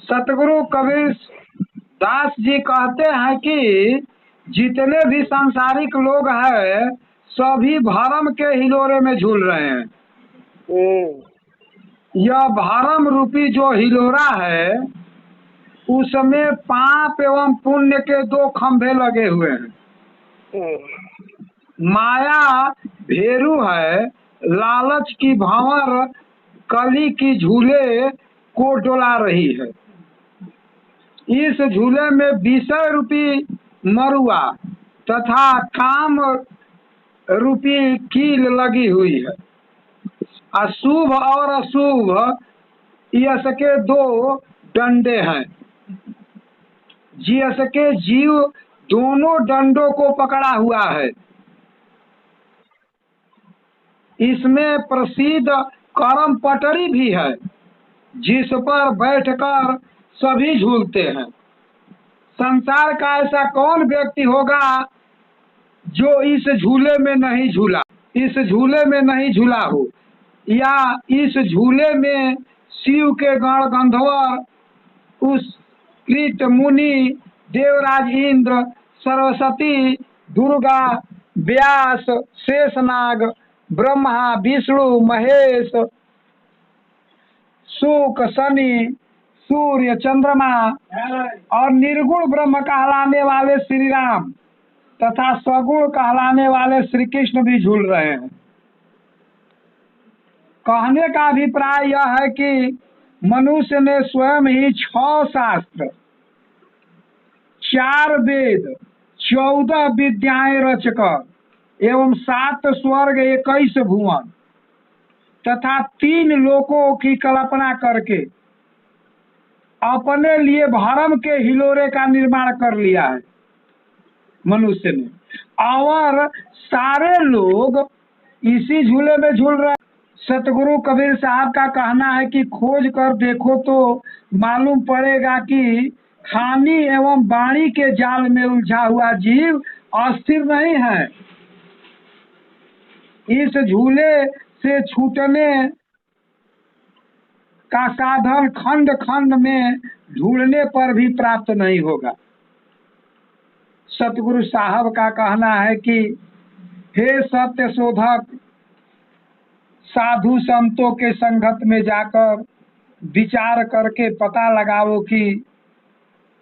सतगुरु कबीर दास जी कहते हैं कि जितने भी सांसारिक लोग हैं सभी भरम के हिलोरे में झूल रहे हैं। यह भरम रूपी जो हिलोरा है उसमें पाप एवं पुण्य के दो खंभे लगे हुए हैं। माया भेरू है, लालच की भंवर कली की झूले को डोला रही है। इस झूले में विषय रूपी मरुआ तथा काम रूपी कील लगी हुई है। अशुभ और अशुभ यश के दो डंडे हैं। यश के जीव दोनों डंडों को पकड़ा हुआ है। इसमें प्रसिद्ध करम पटरी भी है जिस पर बैठकर सभी झूलते हैं। संसार का ऐसा कौन व्यक्ति होगा जो इस झूले में नहीं झूला, इस झूले में नहीं झूला हो, या इस झूले में शिव के गण गंधर्व उस कृत मुनि देवराज इंद्र सरस्वती दुर्गा व्यास शेषनाग ब्रह्मा विष्णु महेश शुक शनि सूर्य चंद्रमा और निर्गुण ब्रह्म कहलाने वाले श्री राम तथा सगुण कहलाने वाले श्री कृष्ण भी झूल रहे हैं। कहने का अभिप्राय यह है कि मनुष्य ने स्वयं ही 6 शास्त्र 4 वेद 14 विद्याएं रचकर एवं 7 स्वर्ग 21 भुवन तथा 3 लोकों की कल्पना करके अपने लिए भरम के हिलोरे का निर्माण कर लिया है मनुष्य ने, और सारे लोग इसी झूले में झूल रहे हैं। सतगुरु कबीर साहब का कहना है कि खोज कर देखो तो मालूम पड़ेगा कि खानी एवं वाणी के जाल में उलझा हुआ जीव अस्थिर नहीं है। इस झूले से छूटने का साधन खंड खंड में ढूंढने पर भी प्राप्त नहीं होगा। सतगुरु साहब का कहना है कि हे सत्य शोधक, साधु संतों के संगत में जाकर विचार करके पता लगाओ कि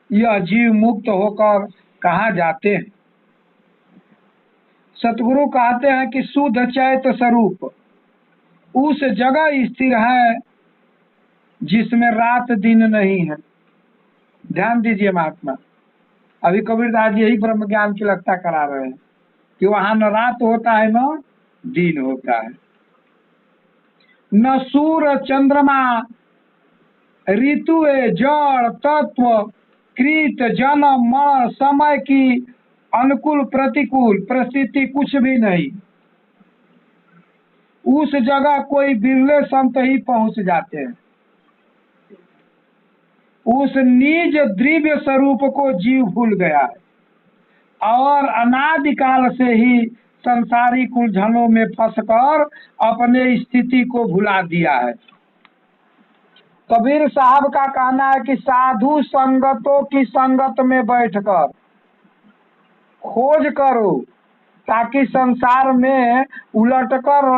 यह जीव मुक्त होकर कहाँ जाते हैं। सतगुरु कहते हैं कि शुद्ध चैत स्वरूप उस जगह स्थिर है जिसमें रात दिन नहीं है। ध्यान दीजिए महात्मा, अभी कबीरदास जी यही ब्रह्म ज्ञान की लगता करा रहे हैं कि वहां न रात होता है न दिन होता है, न सूर्य चंद्रमा ऋतु जड़ तत्व कृत जन्म मरण समय की अनुकूल प्रतिकूल परिस्थिति कुछ भी नहीं। उस जगह कोई बिरले संत ही पहुंच जाते हैं। उस निज दिव्य स्वरूप को जीव भूल गया है और अनादिकाल से ही संसारिक उलझनों में फंसकर अपने स्थिति को भुला दिया है। कबीर साहब का कहना है कि साधु संगतों की संगत में बैठकर खोज करो ताकि संसार में उलटकर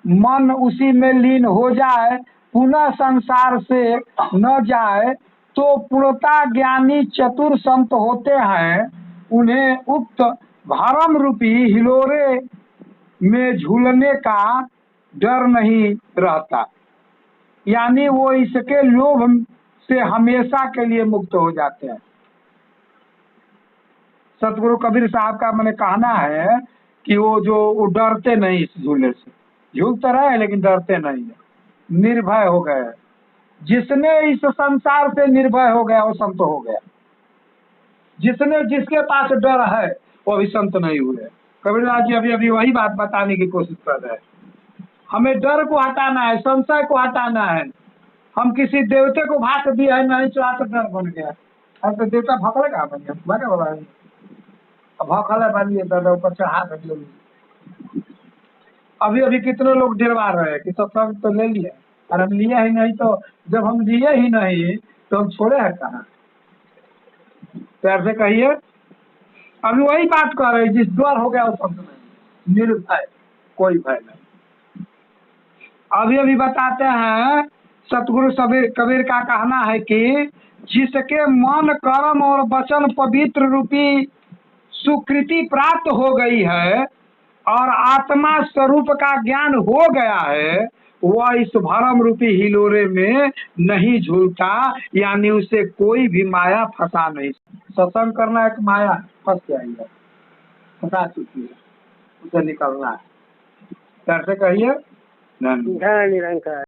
मन उसी में लीन हो जाए, पुनः संसार से न जाए। तो पूर्णता ज्ञानी चतुर संत होते हैं, उन्हें उक्त भरम रूपी हिलोरे में झूलने का डर नहीं रहता, यानी वो इसके लोभ से हमेशा के लिए मुक्त हो जाते हैं। सतगुरु कबीर साहब का मैंने कहना है कि वो डरते नहीं, इस झूले से झूलते रहे लेकिन डरते नहीं है, निर्भय हो गए। जिसने इस संसार से निर्भय हो गया वो संत हो गया। जिसके पास डर है वो अभी संत नहीं हुए। कबीरदास जी अभी वही बात बताने की कोशिश कर रहे हैं। हमें डर को हटाना है, संशय को हटाना है। हम किसी देवते को भाग दिया है, नहीं चला तो डर बन गया। अब तो देवता भकलेगा बनिए भौखला बनिए दादा ऊपर चढ़ा दे। अभी कितने लोग डरवा रहे हैं कि सत्संग तो ले लिया, और हम लिए ही नहीं, तो जब हम लिए ही नहीं तो हम छोड़े हैं कहाँ? प्यार से कहिए। अभी वही बात कर रहे हैं, जिस द्वार हो गया वो शब्द नहीं, निर्भय, कोई भय नहीं। अभी अभी बताते हैं, सतगुरु कबीर का कहना है कि जिसके मन कर्म और वचन पवित्र रूपी सुकृति प्राप्त हो गई है और आत्मा स्वरूप का ज्ञान हो गया है, वह इस भरम रूपी हिलोरे में नहीं झूलता, यानी उसे कोई भी माया फंसा नहीं। सत्संग करना एक माया फंस गई है, फंसा चुकी है, उसे निकलना है। कैसे कहिए? निरंकार।